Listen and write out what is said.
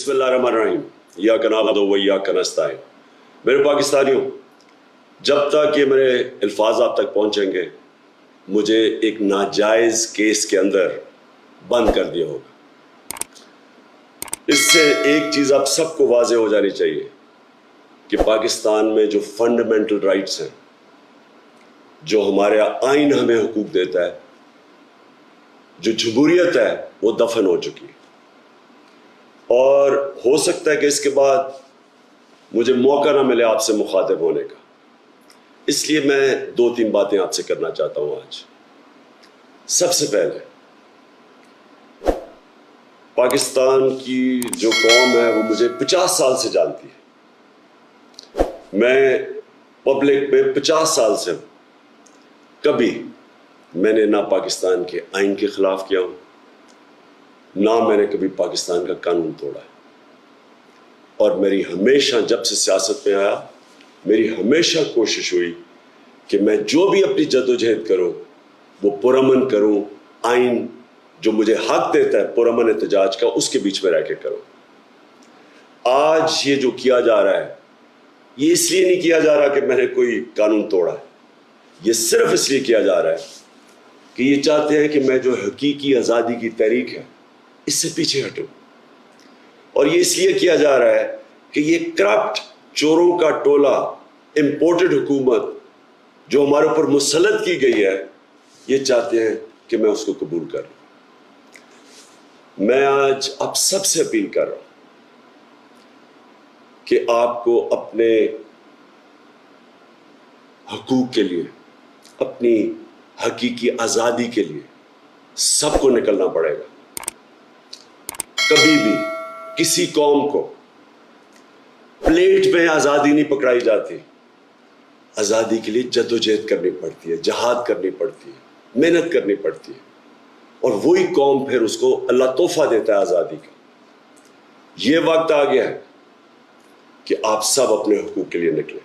बिस्मिल्लाहिर्रहमानिर्रहीम इय्याका नअबुदु व इय्याका नस्तईन। मेरे पाकिस्तानियों, जब तक ये मेरे अल्फाज आप तक पहुंचेंगे मुझे एक नाजायज़ केस के अंदर बंद कर दिया होगा। इससे एक चीज़ आप सबको वाज़ेह हो जानी चाहिए कि पाकिस्तान में जो फंडामेंटल राइट्स हैं, जो हमारे आइन हमें हुकूक देता है, जो जमहूरियत है, वो दफन हो चुकी है। और हो सकता है कि इसके बाद मुझे मौका ना मिले आपसे मुखातिब होने का, इसलिए मैं 2-3 बातें आपसे करना चाहता हूं आज। सबसे पहले, पाकिस्तान की जो कौम है वो मुझे 50 साल से जानती है। मैं पब्लिक में 50 साल से हूं। कभी मैंने ना पाकिस्तान के आइन के खिलाफ किया हूं, ना मैंने कभी पाकिस्तान का कानून तोड़ा है। और मेरी हमेशा, जब से सियासत में आया, मेरी हमेशा कोशिश हुई कि मैं जो भी अपनी जद्दोजहद करूं वो पुरअमन करूं, आइन जो मुझे हक देता है पुरअमन एहतजाज का, उसके बीच में रह के करूं। आज ये जो किया जा रहा है, ये इसलिए नहीं किया जा रहा कि मैंने कोई कानून तोड़ा है, ये सिर्फ इसलिए किया जा रहा है कि ये चाहते हैं कि मैं जो हकीकी आज़ादी की तहरीक है इससे पीछे हटूं। और ये इसलिए किया जा रहा है कि ये करप्ट चोरों का टोला, इंपोर्टेड हुकूमत जो हमारे ऊपर मुसल्लत की गई है, ये चाहते हैं कि मैं उसको कबूल कर लूं। मैं आज आप सबसे अपील कर रहा हूं कि आपको अपने हकूक के लिए, अपनी हकीकी आज़ादी के लिए सबको निकलना पड़ेगा। कभी भी किसी कौम को प्लेट में आज़ादी नहीं पकड़ाई जाती। आज़ादी के लिए जद्दोजहद करनी पड़ती है, जहाद करनी पड़ती है, मेहनत करनी पड़ती है, और वही कौम फिर उसको अल्लाह तोहफा देता है आज़ादी का। ये वक्त आ गया है कि आप सब अपने हुकूक के लिए निकलें।